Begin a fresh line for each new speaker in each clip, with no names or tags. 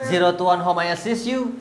Zero to One Home I Assist You.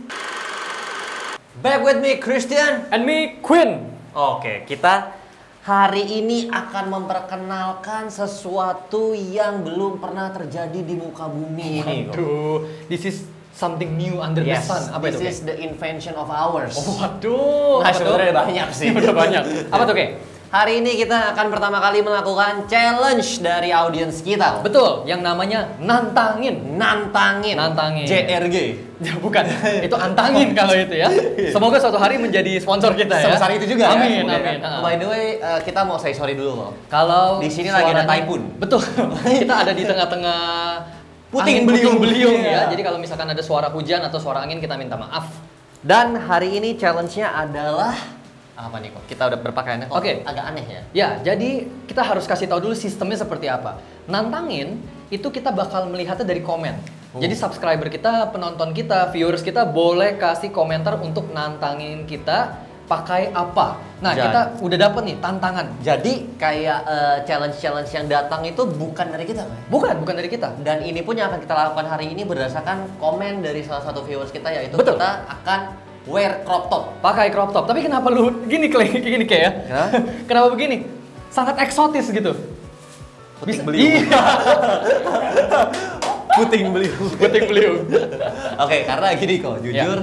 Back with me Christian
And me, Queen.
Oke, kita hari ini akan memperkenalkan sesuatu yang belum pernah terjadi di muka bumi ini.
Waduh, this is something new under the sun. Apa itu?
This is the invention of ours.
Oh, waduh.
Nah,
Apa tuh?
sebenarnya banyak sih.
Udah banyak. Apa tuh, Kay?
Hari ini kita akan pertama kali melakukan challenge dari audiens kita.
Betul, yang namanya nantangin.
Nantangin.
Nantangin.
JRG.
Ya, bukan, itu antangin kalau itu ya. Semoga suatu hari menjadi sponsor kita ya.
Sebesar itu juga
amin,
ya.
Amin,
By the way, kita mau say sorry dulu loh.
Kalau
di sini lagi ada
suaranya-
typhoon.
Betul. Kita ada di tengah-tengah
Puting
angin
beliung.
beliung
Iya.
ya. Jadi kalau misalkan ada suara hujan atau suara angin kita minta maaf.
Dan hari ini challenge-nya adalah apa nih kok? Kita udah berpakaiannya kok
Oke.
agak aneh ya.
Ya, jadi kita harus kasih tahu dulu sistemnya seperti apa. Nantangin itu kita bakal melihatnya dari komen. Jadi subscriber kita, penonton kita, viewers kita boleh kasih komentar untuk nantangin kita pakai apa. Nah,
Jadi-
kita udah dapet nih tantangan.
Jadi kayak challenge-challenge yang datang itu bukan dari kita, Pak?
Bukan dari kita.
Dan ini pun yang akan kita lakukan hari ini berdasarkan komen dari salah satu viewers kita, yaitu
Betul.
kita akan wear crop top.
Pakai crop top. Tapi kenapa lu gini kayak ya?
Hah?
Kenapa begini? Sangat eksotis gitu.
Puting beliung.
Iya.
Puting beliung.
Puting beliung.
Oke, karena gini kok,
Ya.
jujur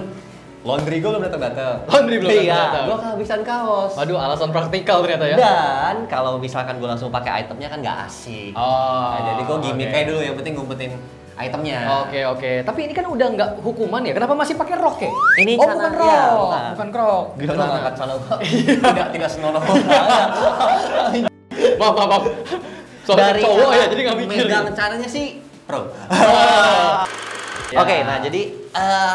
laundry gue belum datang-datang.
Laundry belum
Iya,
datang-datang.
gue kehabisan kaos.
Waduh, alasan praktikal ternyata ya.
Dan kalau misalkan gue langsung pakai itemnya kan nggak asik.
Oh.
Nah, jadi gue gimmick
oke.
aja dulu, yang penting ngumpetin itemnya.
Oke. Tapi ini kan udah nggak hukuman ya? Kenapa masih pakai rok ya?
Ini
oh,
celana-
bukan
iya,
rok.
bukan.
Bukan rok.
Gue
Celana.
ngangkat celana gue. Tidak senonoh.
Maaf. Soalnya cowok ya, jadi nggak mikir.
Megang caranya sih pro.
Ya.
Oke, nah jadi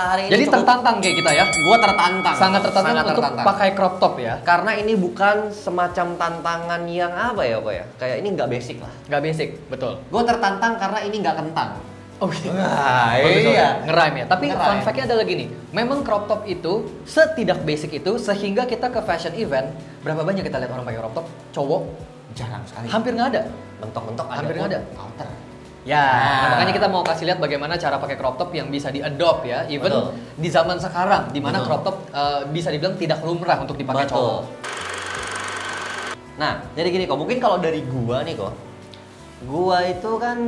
hari ini
Jadi
cukup-
tertantang kayak kita ya?
Gua tertantang.
Sangat tertantang untuk
tertantang.
pakai crop top ya?
Karena ini bukan semacam tantangan yang apa ya kok ya? Kayak ini nggak basic lah.
Nggak basic, betul.
Gue tertantang karena ini nggak kentang.
Oh iya.
Nah,
Bagus,
iya.
Ngerime ya. Tapi
Ngerime.
fun fact-nya adalah gini, memang crop top itu setidak basic itu sehingga kita ke fashion event, berapa banyak kita lihat orang pakai crop top? Cowok
Jarang sekali.
hampir nggak ada.
Mentok-mentok ada.
Hampir
pun
nggak ada.
Outer.
Ya,
Nah.
makanya kita mau kasih lihat bagaimana cara pakai crop top yang bisa di-adopt ya, even
Betul.
di zaman sekarang di mana
Betul.
crop top bisa dibilang tidak lumrah untuk dipakai cowok.
Nah, jadi gini kok, mungkin kalau dari gua nih kok, gua itu kan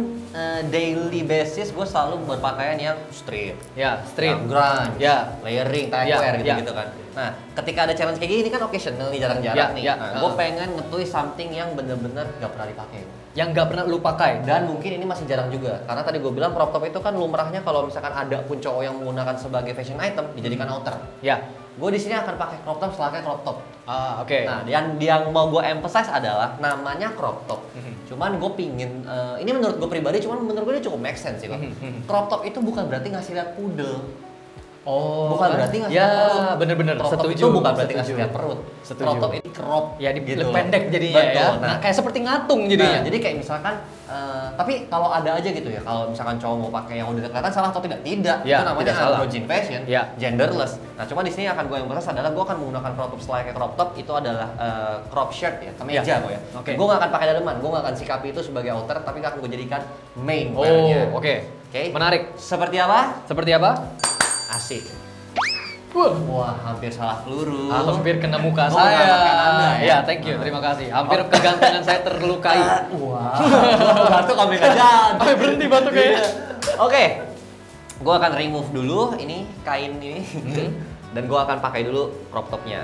daily basis gua selalu berpakaian yang street,
Ya, street.
yang grunge,
Ya.
layering, tag
Ya,
wear
ya.
gitu kan. Nah, ketika ada challenge kayak gini kan occasional nih, jarang-jarang
Ya,
nih.
ya.
Nah, gua pengen nge-twist something yang bener-bener gak pernah dipakai.
Yang nggak pernah lu pakai.
Dan mungkin ini masih jarang juga, karena tadi gue bilang crop top itu kan lumrahnya kalau misalkan ada pun cowok yang menggunakan sebagai fashion item dijadikan outer.
Ya.
Gue di sini akan pakai crop top setelah crop top.
Oke.
Nah, yang mau gue emphasize adalah namanya crop top. Cuman gue pingin, ini menurut gue pribadi, cuman menurut gue ini cukup make sense sih kok. Crop top itu bukan berarti ngasih lihat pudel.
Oh,
Bukan
kan?
berarti ngasih
ya,
lihat perut.
bener-bener.
Crop top
Setuju.
itu bukan berarti
Setuju.
ngasih lihat perut.
Setuju.
Crop top ini crop.
Ya, di
gitu.
pendek jadinya
Betul.
ya.
Nah,
Nah, kayak seperti ngatung jadinya.
Nah, jadi kayak misalkan, tapi kalau ada aja gitu ya, kalau misalkan cowok mau pakai yang udah kelihatan salah atau tidak? Tidak.
Ya,
Itu namanya
tidak salah.
androgen fashion,
Ya.
genderless. Nah, cuma di sini akan gue yang bahas adalah gue akan menggunakan crop top selayaknya crop top, itu adalah crop shirt ya, kemeja
Ya.
gue ya.
Oke.
Gue nggak akan pakai daleman, gue nggak akan sikapi itu sebagai outer, tapi akan gue jadikan main
Oh,
wear-nya.
oke.
Oke.
Menarik.
Seperti apa?
Seperti apa?
Asik.
Wah,
Wah, hampir salah peluru.
hampir kena muka
Oh,
saya.
menyelamatkan Anda, ya?
Ya, thank you. Terima kasih. Hampir kegantengan saya terlukai.
Wah, batuk kami nggak jadi.
Sampai berhenti batuk kayaknya.
Oke, gue akan remove dulu ini kain ini, dan gue akan pakai dulu crop topnya.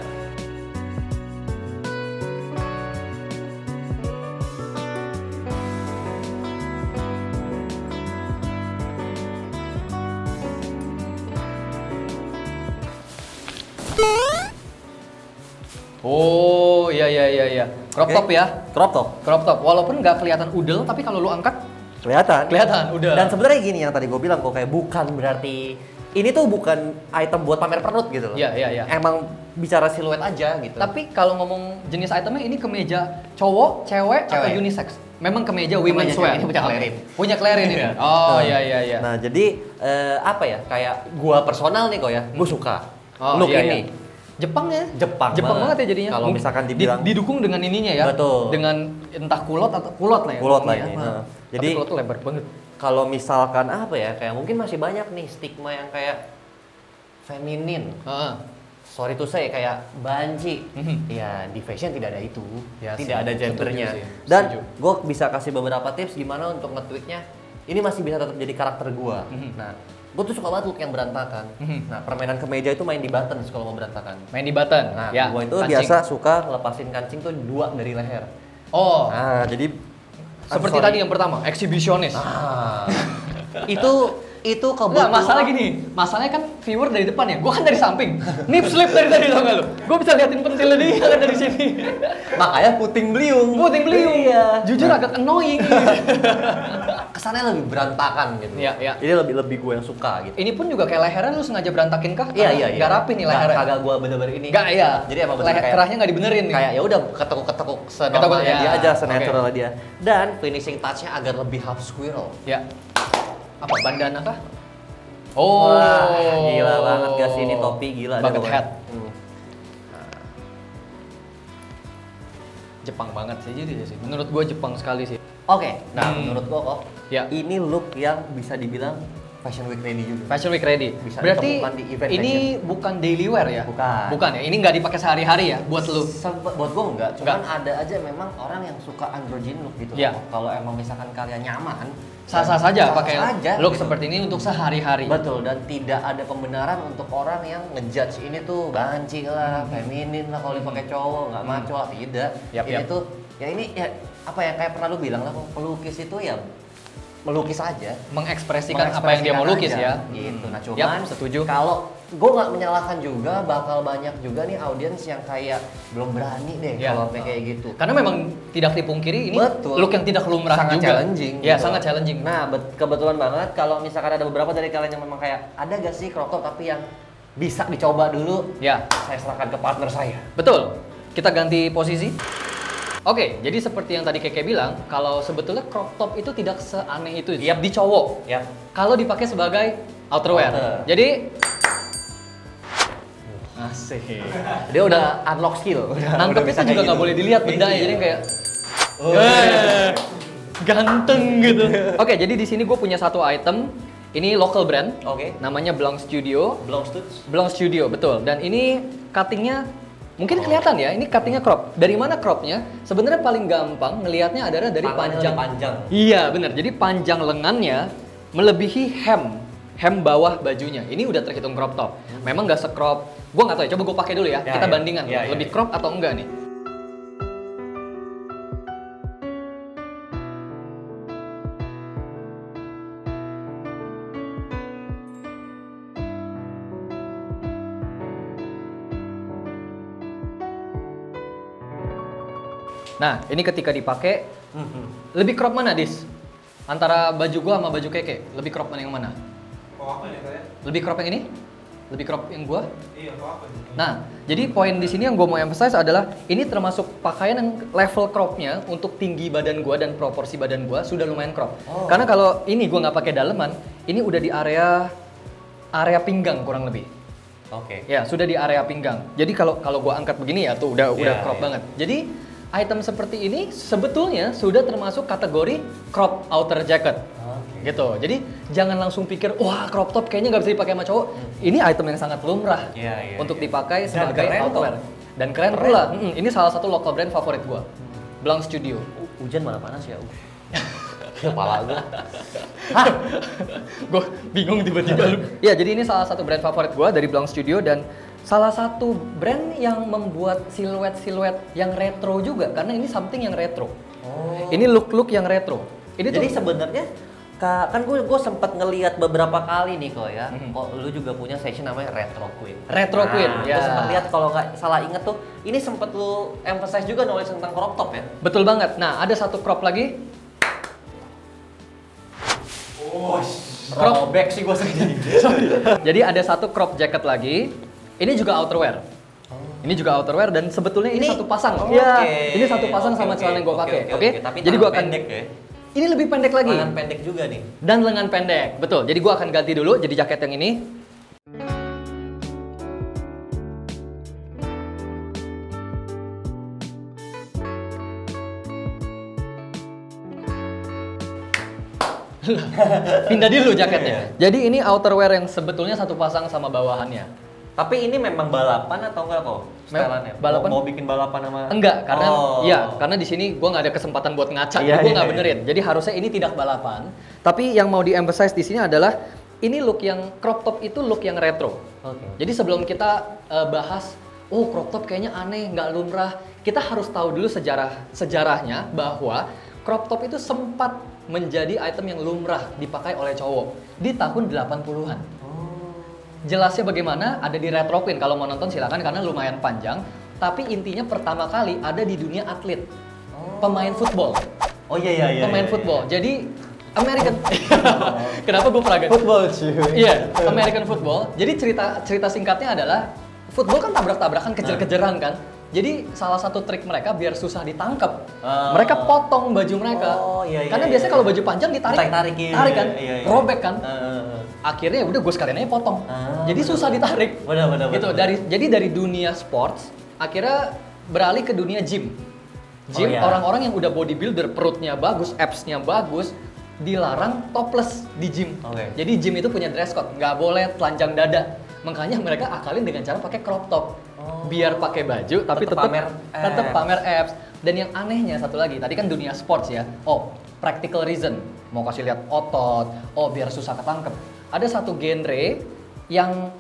Oh, iya. Crop
Oke.
top ya.
Crop top.
Crop top. Walaupun nggak kelihatan udel, tapi kalau lu angkat
Kelihatan.
kelihatan udah.
Dan sebenarnya gini yang tadi gue bilang kok, kayak bukan berarti ini tuh bukan item buat pamer perut gitu loh.
Iya.
Emang bicara siluet aja gitu.
Tapi kalau ngomong jenis itemnya ini kemeja cowok, cewek, atau
Cewek.
unisex? Memang kemeja women's
Kemeja
wear.
cewek, ini punya Clarin.
Punya Clarin ini. Oh, iya.
Nah, jadi apa ya? Kayak gua personal nih kok ya, gue suka
Oh,
look
iya,
ini.
iya. Jepang ya?
Jepang
banget ya jadinya.
Kalau misalkan dibilang
didukung dengan ininya ya.
Betul.
Dengan entah kulot lah ya.
Kulot lah
ngomongnya.
ini.
Nah,
Jadi
tapi kulot tuh lebar banget.
kalau misalkan apa ya, kayak mungkin masih banyak nih stigma yang kayak feminin. Sorry to say kayak banci. Ya di fashion tidak ada itu.
Ya,
tidak ada gendernya.
setuju sih.
Dan
Setuju.
gue bisa kasih beberapa tips gimana untuk nge-tweaknya. Ini masih bisa tetap jadi karakter gue. Nah, gue tuh suka banget look yang berantakan. Nah, permainan kemeja itu main di button kalau mau berantakan.
Main di button.
Nah,
ya,
gue itu
kancing.
biasa suka lepasin kancing tuh 2 dari leher.
Oh,
Nah, jadi
seperti tadi yang pertama, eksibisionis.
Itu
Enggak,
kebetulan.
masalah gini, masalahnya kan viewer dari depan ya, gue kan dari samping. Nip slip dari tadi tau gak lu? Gue bisa liatin pentilnya dia kan dari sini.
Makanya puting beliung.
Iya. Jujur agak annoying.
Kesannya lebih berantakan gitu.
Iya.
Jadi lebih gue yang suka gitu.
Ini pun juga kayak lehernya lu sengaja berantakin kah?
Iya.
Gak rapi nih lehernya.
Kagak gue bener-bener ini.
Gak iya.
Jadi emang bener kayak
kerahnya gak dibenerin nih.
kayak ya udah ketekuk senormalnya
ya.
dia aja, senatural dia. Dan finishing touch-nya agar lebih half squirrel.
Ya. Apa bandana kah? Oh,
Wah, gila banget gak sih ini topi gila.
Bucket
deh,
hat.
pokoknya.
Jepang banget sih jadi sih. Menurut gue Jepang sekali sih.
Oke, nah menurut gua kok
Ya.
ini look yang bisa dibilang Fashion Week ready juga.
Fashion Week ready.
Bisa
Berarti
ditemukan di event
ini bukan daily wear ya?
Bukan.
Bukan ya? Ini nggak dipakai sehari-hari ya buat lu?
Buat gua enggak, cuman ada aja memang orang yang suka androgen look gitu.
Ya.
Kalau emang misalkan kalian nyaman,
Sah-sah saja
sah-sah
pakai
saja,
look
gitu.
seperti ini untuk sehari-hari.
Betul, dan tidak ada pembenaran untuk orang yang ngejudge ini tuh banci lah, feminin lah kalau dipakai cowok, nggak maco lah, tidak.
Yap,
Ini
yap.
tuh, ya ini ya apa ya kayak pernah lu bilang lah, pelukis itu ya melukis aja.
Mengekspresikan apa yang dia mau lukis
aja,
ya.
gitu. Nah cuman
Yap, setuju.
kalau gue nggak menyalahkan juga, bakal banyak juga nih audiens yang kayak belum berani deh
Ya.
kalau kayak gitu.
Karena memang tidak dipungkiri ini
Betul.
look yang tidak lumrah
Sangat
juga.
challenging
Ya,
gitu.
sangat challenging.
Nah, kebetulan banget kalau misalkan ada beberapa dari kalian yang memang kayak ada gak sih crop top tapi yang bisa dicoba dulu,
Ya,
saya serahkan ke partner saya.
betul. Kita ganti posisi. Oke, jadi seperti yang tadi Keke bilang, kalau sebetulnya crop top itu tidak seaneh itu
Yap.
di cowok.
Ya.
Kalau dipakai sebagai outerwear.
Outer.
Jadi asik.
Dia udah unlock skill.
Nangkepnya tuh juga nggak boleh dilihat bendanya,
Iya.
jadi kayak
Oh.
ganteng gitu. Oke, jadi di sini gue punya satu item. Ini local brand.
Oke.
Namanya Blanc Studio.
Belum studs.
Blanc Studio, betul. Dan ini cuttingnya mungkin kelihatan ya. Ini cuttingnya crop. Dari mana cropnya? Sebenarnya paling gampang ngelihatnya adalah dari
Tangannya
panjang.
lebih panjang.
Iya, benar. Jadi panjang lengannya melebihi hem bawah bajunya. Ini udah terhitung crop top. Memang nggak se-crop. Gue nggak tahu ya. Coba gue pakai dulu ya.
Ya,
Kita
ya.
bandingkan.
Ya, ya,
Lebih
ya.
crop atau enggak nih? Nah, ini ketika dipakai lebih crop mana, Dis? Antara baju gua sama baju Keke, lebih crop mana yang mana?
Kok apa nih saya?
Lebih crop yang ini? Lebih crop yang gua?
Iya, kok apa nih?
Nah, jadi poin di sini yang gua mau emphasize adalah ini termasuk pakaian yang level cropnya untuk tinggi badan gua dan proporsi badan gua sudah lumayan crop.
Oh.
Karena kalau ini gua nggak pakai daleman, ini udah di area pinggang kurang lebih.
Oke.
Ya, sudah di area pinggang. Jadi kalau gua angkat begini ya tuh udah
Iya,
crop
iya.
banget. Jadi item seperti ini sebetulnya sudah termasuk kategori crop outer jacket.
Oke.
Gitu. Jadi jangan langsung pikir wah crop top kayaknya nggak bisa dipakai sama cowok. Ini item yang sangat lumrah
Iya, iya,
untuk
iya.
dipakai
Dan
sebagai
keren
outerwear.
kok.
Dan keren
Keren.
pula. Ini salah satu local brand favorit gua. Blanc Studio.
Hujan malah panas ya. Kepala gua.
Gue bingung tiba-tiba lu. Ya, jadi ini salah satu brand favorit gua dari Blanc Studio dan salah satu brand yang membuat siluet-siluet yang retro juga karena ini something yang retro.
Oh.
Ini look-look yang retro. Ini
Jadi
tuh
sebenarnya kan gue sempat ngelihat beberapa kali nih kok ya. Kok lu juga punya section namanya Retro Queen.
Retro Queen, ya.
Gue sempat lihat kalau nggak salah inget tuh, ini sempat lu emphasize juga nulis tentang crop top ya.
betul banget. Nah, ada satu crop lagi.
Oh,
Crop.
Robek sih gue sering jadi.
Jadi ada satu crop jacket lagi. Ini juga outerwear. Ini juga outerwear dan sebetulnya ini
Ini-
satu pasang.
Oh,
Iya,
oke.
ini satu pasang
Oke,
sama
oke.
celana yang gue
Oke,
pakai.
oke,
Oke.
oke. Tapi
Jadi
tangan
gue akan
pendek ya?
Ini lebih pendek lagi.
Tangan pendek juga nih.
Dan lengan pendek. Betul. Jadi gua akan ganti dulu jadi jaket yang ini. Pindah dulu jaketnya. Jadi ini outerwear yang sebetulnya satu pasang sama bawahannya.
Tapi ini memang balapan atau enggak kok? Setelannya.
Balapan?
Mau bikin balapan sama
Enggak, karena
Oh.
karena di sini gua nggak ada kesempatan buat ngaca,
Iya,
jadi gua
iya,
nggak
iya.
benerin. Jadi harusnya ini tidak balapan. Tapi yang mau di-emphasize di sini adalah ini look yang crop top itu look yang retro.
Oke.
Jadi sebelum kita bahas, oh crop top kayaknya aneh, nggak lumrah, kita harus tahu dulu sejarahnya bahwa crop top itu sempat menjadi item yang lumrah dipakai oleh cowok di tahun 80-an. Jelasnya bagaimana? Ada di Retro Queen. Kalau mau nonton silakan karena lumayan panjang. Tapi intinya pertama kali ada di dunia atlet, pemain football,
Oh iya.
pemain
iya,
football. Jadi American. Kenapa gue pernah
Football cuy.
Iya, American football. Jadi cerita singkatnya adalah football kan tabrak-tabrakan, kejar-kejaran kan. Jadi salah satu trik mereka biar susah ditangkap, mereka potong baju mereka.
Oh, iya,
Karena
iya,
biasanya
iya.
kalau baju panjang ditarik,
Tarik, iya,
tarik kan,
iya, iya.
robek kan.
Heeh.
Akhirnya udah gue sekalian aja potong. Jadi
bener,
susah
bener.
ditarik.
Bener.
Gitu. Jadi dari dunia sports akhirnya beralih ke dunia gym. Gym
Oh, iya.
orang-orang yang udah bodybuilder, perutnya bagus, abs-nya bagus, dilarang topless di gym.
Oke.
Jadi gym itu punya dress code, nggak boleh telanjang dada. Makanya mereka akalin dengan cara pakai crop top. Biar pakai baju tapi
Tetep
tetap
pamer
tetap
abs.
pamer abs. Dan yang anehnya satu lagi, tadi kan dunia sports ya. Oh, practical reason. Mau kasih lihat otot, oh biar susah ketangkep. Ada satu genre yang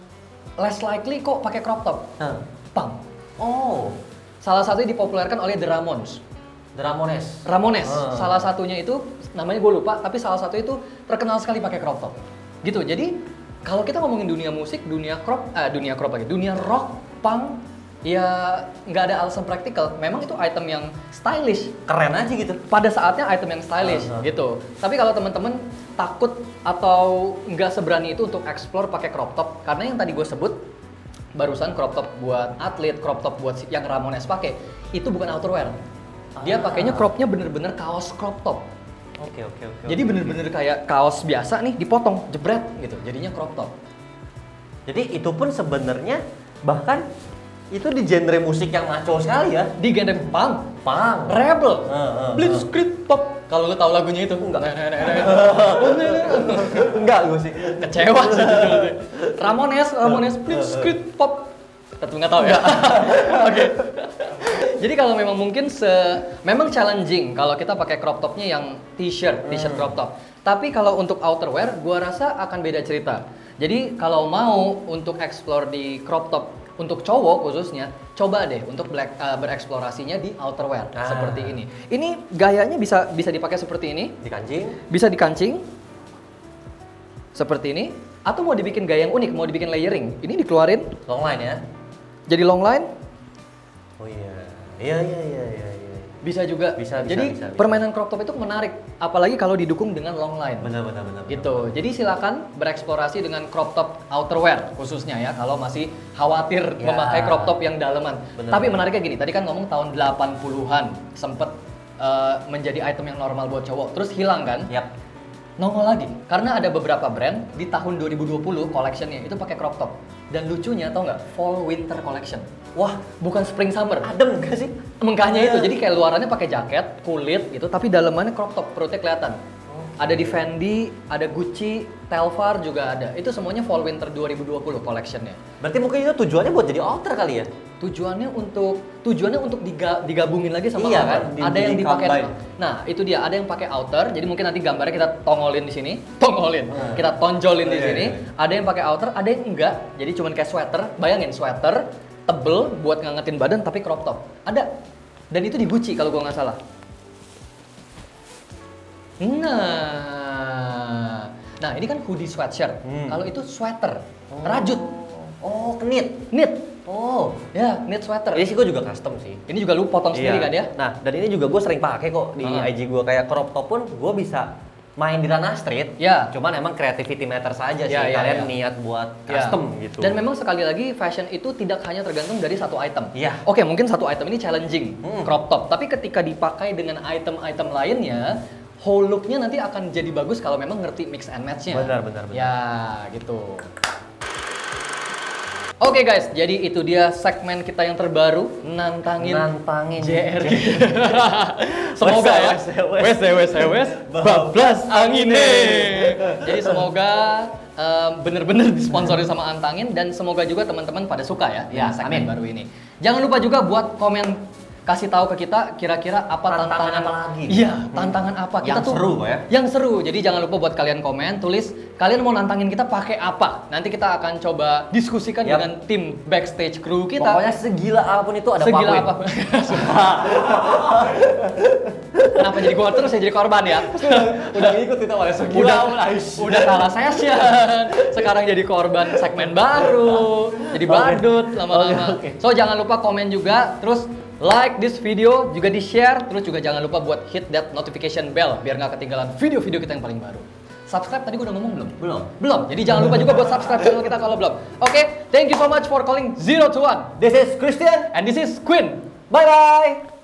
less likely kok pakai crop top.
Hah.
Punk.
Oh,
Salah satunya dipopulerkan oleh The Ramones.
Ramones.
Ramones,
Ah.
salah satunya itu namanya gue lupa, tapi salah satu itu terkenal sekali pakai crop top. Gitu. Jadi kalau kita ngomongin dunia musik, dunia rock, punk, ya nggak ada alasan praktikal. Memang itu item yang stylish.
Keren aja gitu.
Pada saatnya item yang stylish
Ah.
gitu. Tapi kalau teman-teman takut atau nggak seberani itu untuk explore pakai crop top, karena yang tadi gue sebut barusan crop top buat atlet, crop top buat yang Ramones pakai, itu bukan outerwear. Dia pakainya cropnya bener-bener kaos crop top.
Oke.
Jadi bener-bener kayak kaos biasa nih dipotong, jebret gitu. Jadinya crop top.
Jadi itu pun sebenarnya bahkan itu di genre musik yang maco sekali ya.
Di genre punk,
Punk.
rebel,
Heeh,
blitzkrieg pop. Kalau lu tahu lagunya itu enggak.
Enggak gue sih.
Kecewa sih jujur. Ramones, blitzkrieg pop. Tetap nggak tahu ya. Oke. Jadi kalau memang mungkin memang challenging kalau kita pakai crop topnya yang t-shirt crop top. Tapi kalau untuk outerwear, gua rasa akan beda cerita. Jadi kalau mau untuk explore di crop top untuk cowok khususnya, coba deh untuk bereksplorasinya di outerwear seperti ini. Ini gayanya bisa dipakai seperti ini,
Di kancing.
bisa dikancing seperti ini, atau mau dibikin gaya yang unik, mau dibikin layering. Ini dikeluarin
Long line ya.
jadi long line.
Oh iya. Iya.
Bisa juga.
Bisa,
Jadi
bisa.
permainan crop top itu menarik, apalagi kalau didukung dengan long line.
Benar.
Gitu. Jadi silakan bereksplorasi dengan crop top outerwear khususnya ya, kalau masih khawatir
Ya.
memakai crop top yang daleman.
Bener,
Tapi
bener.
menariknya gini, tadi kan ngomong tahun 80-an sempet menjadi item yang normal buat cowok, terus hilang kan?
Yap.
Nongol lagi karena ada beberapa brand di tahun 2020 collectionnya itu pakai crop top. Dan lucunya tau nggak, fall winter collection.
Wah,
Bukan spring summer.
adem gak sih?
Mengkanya itu, jadi kayak luarannya pakai jaket, kulit gitu, tapi dalamannya crop top, perutnya kelihatan. Ada di Fendi, ada Gucci, Telfar juga ada. Itu semuanya fall winter 2020 collectionnya.
Berarti mungkin itu tujuannya buat jadi outer kali ya?
Tujuannya untuk digabungin lagi sama
Iya
outer.
kan,
Ada yang dipakai.
di-combine.
Nah, itu dia, ada yang pakai outer. Jadi mungkin nanti gambarnya kita tongolin di sini, kita tonjolin di
Iya,
sini.
iya.
Ada yang pakai outer, ada yang enggak. Jadi cuman kayak sweater. Bayangin sweater tebel buat ngangetin badan tapi crop top. Ada. Dan itu di Gucci kalau gua nggak salah. Nah ini kan hoodie sweatshirt. Kalau itu sweater, rajut,
Oh, knit.
knit.
Oh.
Ya, knit sweater.
Ini sih gue juga custom sih.
Ini juga lu potong sendiri kan ya?
Nah, dan ini juga gue sering pakai kok di
Ah.
IG gue, kayak crop top pun gue bisa main di ranah street.
Ya.
Cuman emang creativity matter saja sih.
Ya, ya,
Kalian
ya.
niat buat
Ya.
custom gitu.
Dan memang sekali lagi fashion itu tidak hanya tergantung dari satu item.
Iya.
Oke, mungkin satu item ini challenging,
Hmm.
crop top. Tapi ketika dipakai dengan item-item lainnya, whole look-nya nanti akan jadi bagus kalau memang ngerti mix and match-nya.
Benar.
Ya, gitu. Oke guys, jadi itu dia segmen kita yang terbaru, nantangin JRG. Semoga ya, wes bablas angin. Jadi semoga bener-bener disponsori sama Antangin dan semoga juga teman-teman pada suka ya,
Ya,
dengan segmen
amin.
baru ini. Jangan lupa juga buat komen, kasih tahu ke kita kira-kira apa
Tantangan
tantangan
apa lagi?
Iya, tantangan apa?
Yang seru, ya?
Yang seru. Jadi jangan lupa buat kalian komen, tulis kalian mau nantangin kita pakai apa. Nanti kita akan coba diskusikan
Yap.
dengan tim backstage crew kita.
Pokoknya segila apapun itu ada
segila
Pak Win.
apapun. Kenapa jadi gua terus ya jadi korban ya?
Udah ngikut kita oleh segila
Udah kalah session. Sekarang jadi korban segmen baru. Jadi badut lama-lama.
Oke.
So jangan lupa komen juga, terus like this video, juga di-share, terus juga jangan lupa buat hit that notification bell biar nggak ketinggalan video-video kita yang paling baru. Subscribe tadi gue udah ngomong belum?
Belum.
Belum. Jadi jangan lupa juga buat subscribe channel kita kalau belum. Oke, thank you so much for calling 0 to 1.
This is Christian.
And this is Quinn.
Bye bye.